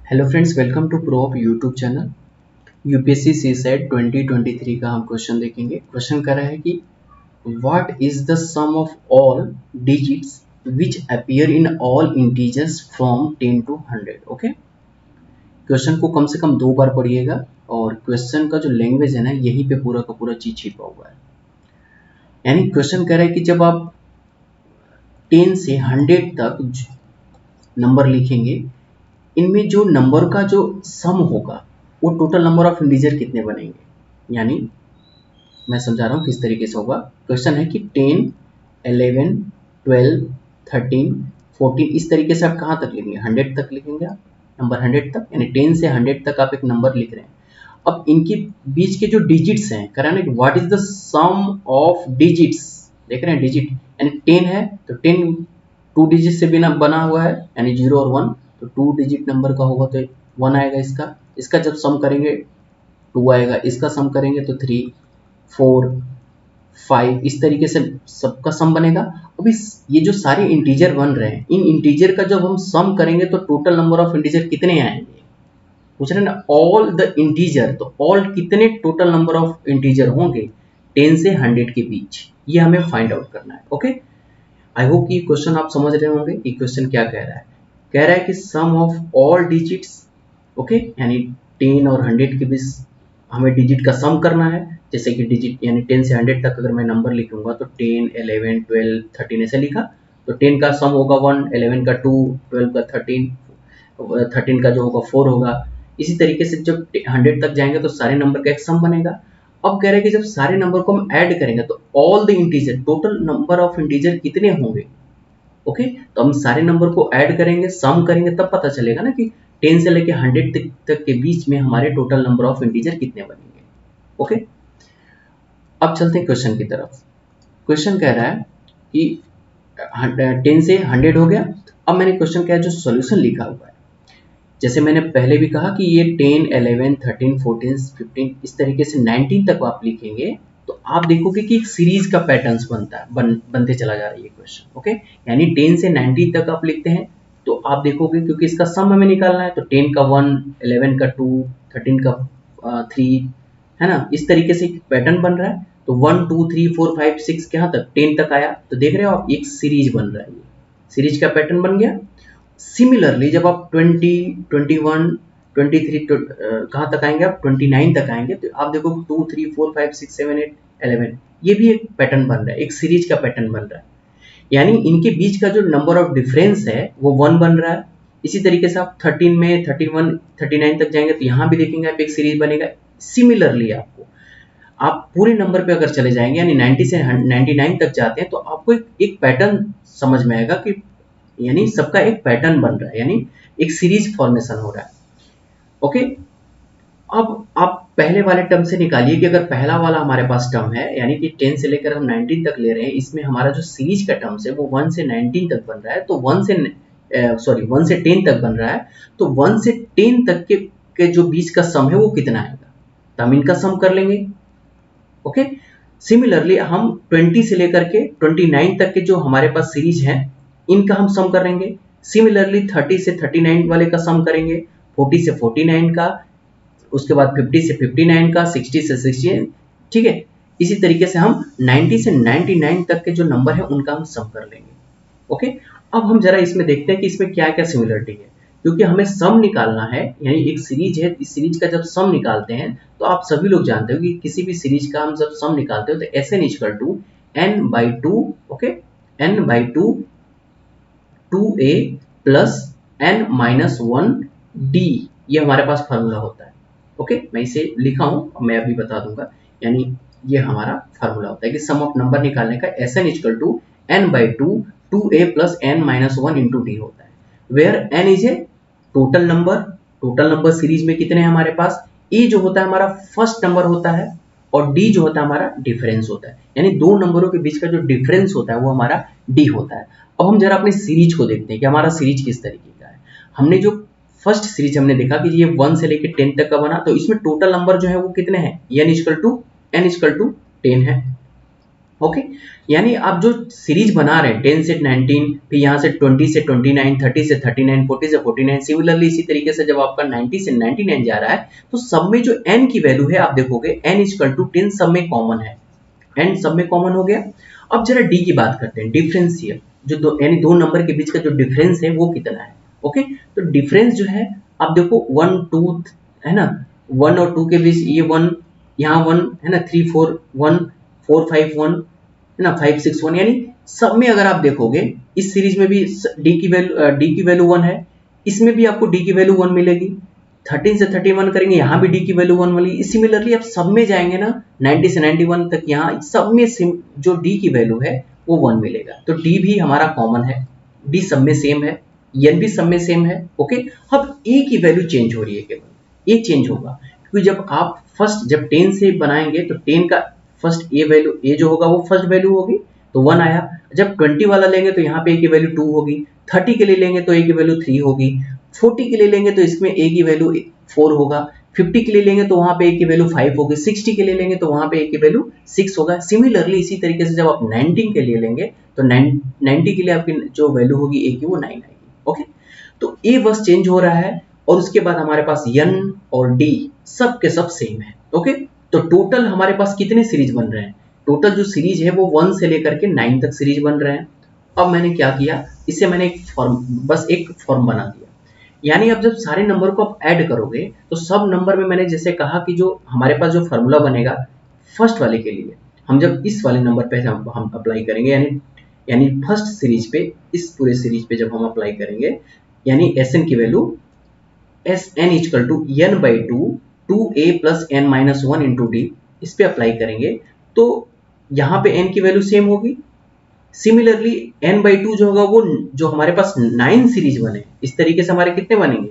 Hello friends, welcome to pro of YouTube channel. UPSC C SAT 2023 का हम question देखेंगे। Question कर रहा है कि what is the sum of all digits which appear in all integers from 10 to 100। Okay, question को कम से कम 2 बार पढ़िएगा और क्वेश्चन का जो लैंग्वेज है ना, यहीं पे पूरा का पूरा चीज छिपा हुआ है। यानी क्वेश्चन कह रहा है कि जब आप 10 से 100 तक नंबर लिखेंगे, इनमें जो नंबर का जो सम होगा वो टोटल नंबर ऑफ इंटीजर कितने बनेंगे। यानी मैं समझा रहा हूँ किस तरीके से होगा। क्वेश्चन है कि 10, 11, 12, 13, 14 इस तरीके से आप कहाँ तक लिखेंगे, 100 तक लिखेंगे आप, नंबर 100 तक। यानी 10 से 100 तक आप एक नंबर लिख रहे हैं। अब इनके बीच के जो डिजिट्स हैं, कराने कि what is the sum of digits, देख रहे हैं डिजिट, यानी 10 है तो 10 2 डिजिट से बिना बना हुआ है, यानी 0 और 1, तो 2 डिजिट नंबर का होगा तो 1 आएगा। इसका जब सम करेंगे 2 आएगा, इसका सम करेंगे तो 3, 4, 5 इस तरीके से सबका सम बनेगा। अब ये जो सारे इंटीजर बन रहे हैं, इन इंटीजर का जब हम सम करेंगे तो टोटल नंबर ऑफ इंटीजर कितने आएंगे, पूछ रहे हैं ना। ऑल द इंटीजर, तो ऑल कितने टोटल नंबर ऑफ इंटीजर होंगे 10 से 100 के बीच, ये हमें फाइंड आउट करना है। ओके, आई होप कि क्वेश्चन आप समझ रहे होंगे कि क्वेश्चन क्या कह रहा है। कह रहा है कि सम ऑफ ऑल डिजिट्स, ओके, यानी 10 और 100 के बीच हमें डिजिट का सम करना है। जैसे कि डिजिट यानी 10 से 100 तक अगर मैं नंबर लिखूंगा तो 10, 11, 12, 13 ऐसे लिखा, तो 10 का सम होगा 1, 11 का 2, 12 का 13, 13 का जो होगा 4 होगा। इसी तरीके से जब 100 तक जाएंगे तो सारे नंबर का एक सम बनेगा। अब कह रहे हैं कि जब सारे नंबर को हम ऐड करेंगे तो all the integer, total number of integer कितने होंगे। ओके, तो हम सारे नंबर को ऐड करेंगे, सम करेंगे, तब पता चलेगा ना कि 10 से लेके 100 तक के बीच में हमारे टोटल नंबर ऑफ इंटीजर कितने बनेंगे। ओके, अब चलते हैं क्वेश्चन की तरफ। क्वेश्चन कह रहा है कि 10 से 100 हो गया। अब मैंने क्वेश्चन का जो सॉल्यूशन लिखा हुआ है, जैसे मैंने पहले भी कहा कि ये 10, 11, 13, 14, 15 इस तरीके से 19 तक आप लिखेंगे तो आप देखोगे कि एक सीरीज का पैटर्न्स बनता है, बनते चला जा रहा है ये क्वेश्चन। ओके, यानी 10 से 19 तक आप लिखते हैं तो आप देखोगे, क्योंकि इसका सम हमें निकालना है, तो 10 का 1, 11 का 2, 13 का 3, है ना, इस तरीके से एक पैटर्न बन रहा है। तो 1, 2, 3, 4, 5, 6 कहाँ तक, 10 तक आया, तो देख रहे हो आप एक सीरीज बन रहा है, ये सीरीज का पैटर्न बन गया। सिमिलरली जब आप 20, 21, 23 कहाँ तक आएंगे, आप 29 तक आएंगे, तो आप देखो 2, 3, 4, 5, 6, 7, 8, 11 ये भी एक पैटर्न बन रहा है, एक सीरीज का पैटर्न बन रहा है। यानी इनके बीच का जो नंबर ऑफ डिफरेंस है वो 1 बन रहा है। इसी तरीके से आप 13 में 31, 39 तक जाएंगे तो यहाँ भी देखेंगे आप एक सीरीज बनेगा। सिमिलरली आप पूरे नंबर पे अगर चले जाएंगे, यानी 90 से 99 तक जाते हैं, तो आपको एक पैटर्न समझ में आएगा कि यानी सबका एक पैटर्न बन रहा है, यानी एक सीरीज फॉर्मेशन हो रहा है। ओके, अब आप पहले वाले टर्म से निकालिए कि अगर पहला वाला हमारे पास टर्म है, यानी कि 10 से लेकर हम 19 तक ले रहे हैं, इसमें हमारा जो सीरीज का टर्म्स है वो 1 से 19 तक बन रहा है, तो 1 से 10 तक बन रहा है, तो 1 से 10 तक के जो बीच का सम है वो कितना आएगा, तो हम इनका सम कर लेंगे। ओके, सिमिलरली हम 20 से लेकर के 29 तक के जो हमारे पास सीरीज है इनका हम सम करेंगे। सिमिलरली 30 से 39 वाले का सम करेंगे, 40 से 49 का, उसके बाद 50 से 59 का, 60 से 60, ठीक है। इसी तरीके से हम 90 से 99 तक के जो नंबर है उनका हम सम कर लेंगे। ओके, अब हम जरा इसमें देखते हैं कि इसमें क्या क्या सिमिलरिटी है, क्योंकि हमें सम निकालना है, यानी एक सीरीज है, इस सीरीज का जब सम निकालते हैं तो आप सभी लोग जानते हो कि किसी भी सीरीज का हम जब सम निकालते हो तो SN equal to n/2, okay, n/2 2a plus n-1d, ये हमारे पास फार्मूला होता है। ओके, मैं इसे लिखा हूं, मैं अभी बता दूंगा। यानी ये हमारा फार्मूला होता है कि सम ऑफ नंबर निकालने का SN equal to n/2 2a plus n-1 into d होता है, where n is a total number. Total number series में कितने हैं हमारे पास, e जो होता है हमारा फर्स्ट नंबर होता है और d जो होता है हमारा डिफरेंस होता है, यानी दो नंबरों के बीच का जो डिफरेंस होता है वो हमारा d होता है। अब हम जरा अपनी सीरीज को देखते हैं कि हमारा सीरीज किस तरीके का है। हमने जो फर्स्ट सीरीज हमने देखा कि ये 1 से लेके 10 तक का बना, तो इसमें टोटल नंबर जो है वो कितने हैं, n इक्वल टू 10 है। ओके, यानी आप जो सीरीज बना रहे हैं 10 से 19, फिर यहाँ से 20 से 29, 30 से 39, 40 से 49, सिमिलरली इसी तरीके से जब आपका 90 से 99 जा रहा है तो सब में जो n की वैल्यू है आप देखोगे n इक्वल टू 10 सब में कॉमन है, n सब में कॉमन हो गया। अब जरा d की बात करते हैं, डिफरेंशियल जो दो यानी दो नंबर के बीच का जो डिफरेंस है वो कितना है। ओके, तो डिफरेंस जो है आप देखो 1 2 है ना, 1 और 2 के बीच ये 1, यहाँ 1 है ना, 3 4 1 4 5 1 है ना, 5 6 1, यानी सब में अगर आप देखोगे इस सीरीज में भी डी की वैल्यू 1 है, इसमें भी आपको डी की वैल्यू 1 मिलेगी। 13 से 31 करेंगे, यहाँ भी डी की वैल्यू 1 मिलेगी। सिमिलरली आप सब में जाएंगे ना 90 से 91 तक, यहाँ सब में जो डी की वैल्यू है वो 1 मिलेगा। तो डी भी हमारा कॉमन है, डी सब में सेम है, एन भी सब में सेम है। ओके, अब ए की वैल्यू चेंज हो रही है, केवल ए चेंज होगा, क्योंकि जब आप फर्स्ट जब 10 से बनाएंगे तो 10 का फर्स्ट ए वैल्यू ए जो होगा वो फर्स्ट वैल्यू होगी तो 1 आया। जब 20 वाला लेंगे तो यहाँ पे ए की वैल्यू 2 होगी, 30 के लिए लेंगे तो ए की वैल्यू 3 होगी, 40 के लिए लेंगे तो इसमें ए की वैल्यू 4 होगा, 50 के लिए लेंगे तो वहां पे ए की वैल्यू 5 होगी, 60 के लिए लेंगे तो वहां पे ए की वैल्यू 6 होगा। सिमिलरली इसी तरीके से जब आप 19 के लिए लेंगे तो 90 के लिए आपकी जो वैल्यू होगी ए की वो 9 आएगी। ओके, तो ए बस चेंज हो रहा है और उसके बाद हमारे पास एन और डी सब के सब सेम है। ओके, तो टोटल हमारे पास कितने सीरीज बन रहे हैं, टोटल जो सीरीज है वो 1 से लेकर के 9 तक सीरीज बन रहे हैं। अब मैंने क्या किया, इससे मैंने एक फॉर्म बना दिया, यानी अब जब सारे नंबर को आप ऐड करोगे तो सब नंबर में मैंने जैसे कहा कि जो हमारे पास जो फॉर्मूला बनेगा फर्स्ट वाले के लिए, हम जब इस वाले नंबर पे हम अप्लाई करेंगे, यानी फर्स्ट सीरीज पे, इस पूरे सीरीज पे जब हम अप्लाई करेंगे, यानी एस एन की value S N equal to N by two A plus N minus 1 into D, इस पे अप्लाई करेंगे तो यहाँ पे n की वैल्यू सेम होगी। सिमिलरली n बाई 2 जो होगा वो जो हमारे पास 9 सीरीज बने, इस तरीके से हमारे कितने बनेंगे,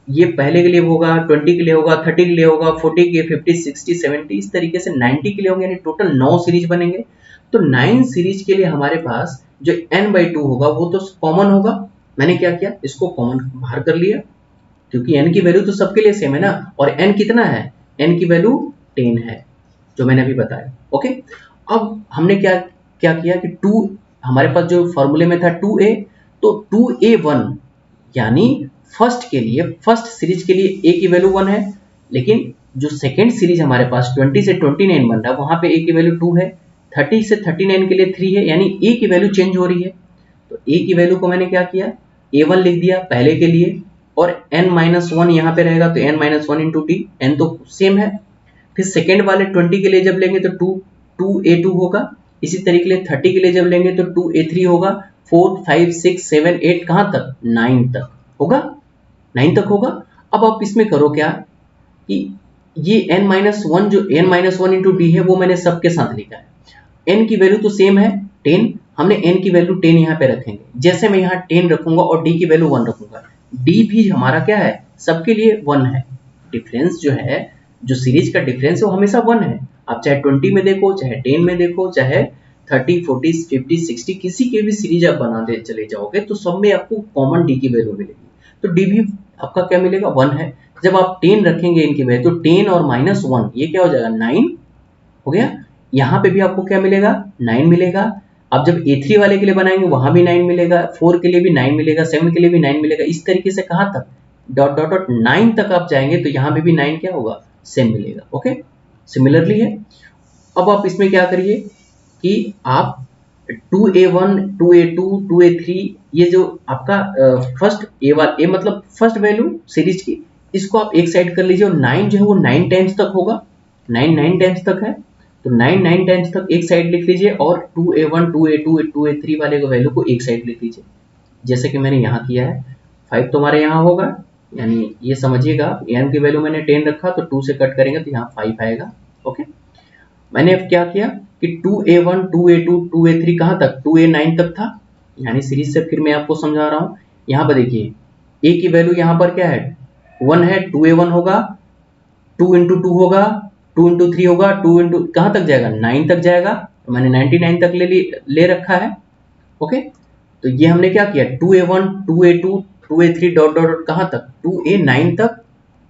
ये पहले के लिए होगा, 20 के लिए होगा, 30 के लिए होगा, 40 के, 50 60 70 इस तरीके से 90 के लिए होंगे, यानी टोटल 9 सीरीज बनेंगे। तो 9 सीरीज के लिए हमारे पास जो n बाई 2 होगा वो तो कॉमन होगा। मैंने क्या किया, इसको कॉमन बाहर कर लिया, क्योंकि n की वैल्यू तो सबके लिए सेम है ना, और n कितना है, n की वैल्यू 10 है जो मैंने अभी बताया। ओके, अब हमने क्या क्या किया कि 2 हमारे पास जो फॉर्मूले में था 2a, तो 2a1 यानी फर्स्ट के लिए, फर्स्ट सीरीज के लिए a की वैल्यू 1 है, लेकिन जो सेकेंड सीरीज हमारे पास 20 से 29 बन रहा है वहां पे a की वैल्यू 2 है, 30 से 39 के लिए 3 है, यानी a की वैल्यू चेंज हो रही है। तो a की वैल्यू को मैंने क्या किया, a1 लिख दिया पहले के लिए, और n माइनस 1 यहाँ पे रहेगा तो n minus 1 into T, n तो सेम है। फिर सेकेंड वाले 20 के लिए जब लेंगे तो 2a2 होगा, इसी तरीके लिए 30 के लिए जब लेंगे तो 2a3 होगा, 4 5 6 7 8 कहाँ तक, 9 तक होगा, 9 तक होगा। अब आप इसमें करो क्या कि ये n माइनस 1 जो n माइनस 1 इंटू डी है वो मैंने सबके साथ लिखा है। n की वैल्यू तो सेम है 10, हमने n की वैल्यू 10 यहाँ पे रखेंगे, जैसे मैं यहाँ 10 रखूंगा और d की वैल्यू 1 रखूंगा, d भी हमारा क्या है, सबके लिए 1 है। डिफरेंस जो है, जो सीरीज का डिफरेंस है वो हमेशा 1 है। आप चाहे 20 में देखो, चाहे 10 में देखो, चाहे 30 40 50 60 किसी के भी सीरीज आप बनाते चले जाओगे तो सब में आपको कॉमन डी की वैल्यू मिलेगी। तो डी भी आपका क्या मिलेगा, 1 है। जब आप 10 रखेंगे इनकी वैल्यू तो 10 और माइनस 1 ये क्या हो जाएगा, 9 हो गया। यहाँ पे भी आपको क्या मिलेगा, 9 मिलेगा। अब जब A3 वाले के लिए बनाएंगे वहां भी 9 मिलेगा, 4 के लिए भी 9 मिलेगा, 7 के लिए भी 9 मिलेगा, इस तरीके से कहाँ तक, डॉट डॉट डॉट 9 तक आप जाएंगे तो यहाँ पे भी 9 क्या होगा, सेम मिलेगा। ओके, सिमिलरली है। अब आप इसमें क्या करिए कि आप 2a1 2a2 2a3 ये जो आपका फर्स्ट ए मतलब फर्स्ट वैल्यू सीरीज की, इसको आप एक साइड कर लीजिए, और 9 जो है वो 9 टाइम्स तक होगा, 9 टाइम्स तक है, तो 9 टाइम्स तक एक साइड लिख लीजिए, और 2a1 2a2 2a3 वाले को वैल्यू को एक साइड लिख लीजिए, जैसे कि मैंने यहाँ किया है। 5 तो हमारे यहाँ होगा, यानी ये समझिएगा n की वैल्यू मैंने 10 रखा तो 2 से कट करेंगे तो यहाँ 5 आएगा। ओके, मैंने अब क्या किया कि 2a1 2a2 2a3 कहाँ तक, 2a9 तक था, यानी सीरीज से फिर मैं आपको समझा रहा हूँ। यहाँ पर देखिए a की वैल्यू यहाँ पर क्या है, 1 है, 2a1 होगा, 2 इंटू 2 होगा, 2 इंटू 3 होगा, 2 इंटू कहाँ तक जाएगा, 9 तक जाएगा, तो मैंने 99 तक ले रखा है। ओके, तो ये हमने क्या किया, 2a1 2a2 2a3 dot dot कहाँ तक, 2a9 तक,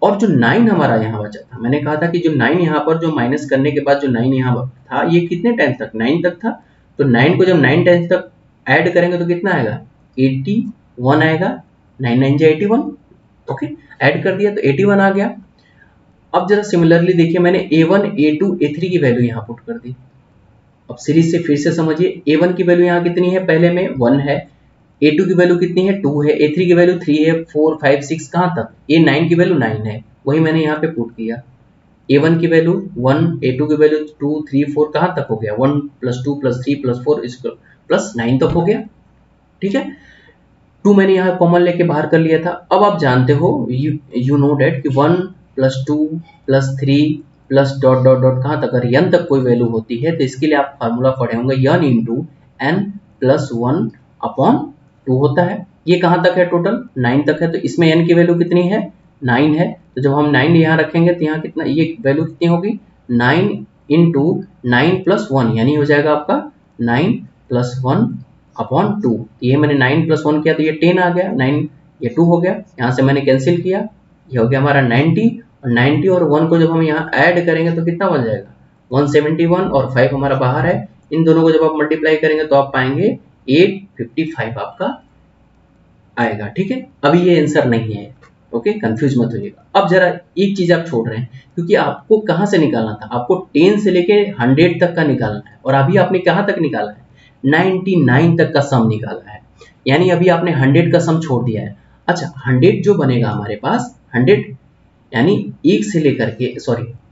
और जो 9 हमारा यहाँ बचा था, मैंने कहा था कि जो 9 यहाँ पर जो माइनस करने के बाद जो 9 यहाँ था, ये कितने टाइम्स तक, 9 तक था। तो 9 को जब 9 टाइम्स तक ऐड करेंगे तो कितना आएगा, 81 आएगा। 9 9 जा 81, ओके, ऐड कर दिया तो 81 आ गया। अब जरा सिमिलरली देखिए, मैंने A1 A2 A3 की वैल्यू यहाँ पुट कर दी। अब सीरीज से फिर से समझिए, A1 की वैल्यू यहाँ कितनी है, पहले में 1 है, A2 की वैल्यू कितनी है, 2 है, A3 की वैल्यू 3 है, 4 5 6 कहाँ तक, A9 की वैल्यू 9 है, वही मैंने यहाँ पे पुट किया। A1 की वैल्यू 1, A2 की वैल्यू 2 3 4 कहाँ तक हो गया, 1 + 2 + 3 + 4 प्लस 9 तक हो गया। ठीक है, 2 मैंने यहाँ कॉमन लेके बाहर कर लिया था। अब आप जानते हो, यू नो डेट कि 1 + 2 + 3 प्लस डॉट डॉट डॉट कहाँ तक, अगर n तक कोई वैल्यू होती है तो इसके लिए आप फार्मूला पढ़े होंगे, n × n + 1/2 होता है। ये कहाँ तक है, टोटल 9 तक है, तो इसमें n की वैल्यू कितनी है, 9 है। तो जब हम 9 यहाँ रखेंगे तो यहाँ कितना, ये वैल्यू कितनी होगी, 9 × 9 + 1, यानी हो जाएगा आपका 9 + 1/2। ये मैंने 9 + 1 किया तो ये 10 आ गया, 9 ये 2 हो गया, यहाँ से मैंने कैंसिल किया, ये हो गया हमारा 90। 90 और 1 को जब हम यहाँ ऐड करेंगे तो कितना बन जाएगा, 171, और 5 हमारा बाहर है। इन दोनों को जब आप मल्टीप्लाई करेंगे तो आप पाएंगे 855 आपका आएगा। ठीक है, अभी ये आंसर नहीं है, ओके, कंफ्यूज मत होइएगा। अब जरा एक चीज आप छोड़ रहे हैं, क्योंकि आपको कहाँ से निकालना था, आपको 10 से लेके 100 तक का निकालना है, और अभी आपने कहाँ तक निकाला है, 99 तक का सम निकाला है, यानी अभी आपने 100 का सम छोड़ दिया है। अच्छा, 100 जो बनेगा हमारे पास, 100 यानी 1 से लेकर के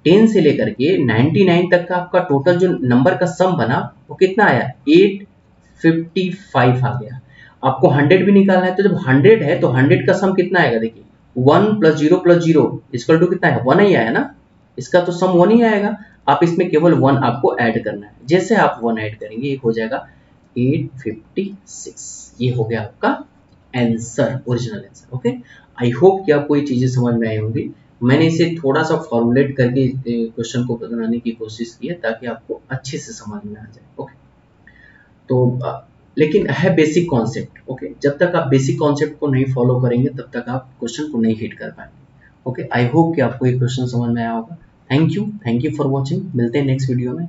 10 से लेकर के 99 तक का आपका टोटल जो नंबर का सम बना वो कितना आया, 855 आ गया। आपको 100 भी निकालना है, तो जब 100 है तो 100 का सम कितना आएगा, देखिए 1 + 0 + 0 = कितना है, 1 ही आया ना, इसका तो सम 1 ही आएगा। आप इसमें केवल 1 आपको ऐड करना है, जैसे आप 1 ऐड करेंगे ये हो जाएगा 856। ये हो गया आपका answer, original answer. Okay, I hope कि आपको ये चीजें समझ में आई होंगी। मैंने इसे थोड़ा सा फॉर्मुलेट करके क्वेश्चन को बनाने की कोशिश की है ताकि आपको अच्छे से समझ में आ जाए। ओके, तो लेकिन है बेसिक कॉन्सेप्ट। ओके, जब तक आप बेसिक कॉन्सेप्ट को नहीं फॉलो करेंगे तब तक आप क्वेश्चन को नहीं हिट कर पाएंगे। ओके, आई होप कि आपको ये क्वेश्चन समझ में आया होगा। थैंक यू फॉर वॉचिंग, मिलते हैं नेक्स्ट वीडियो में।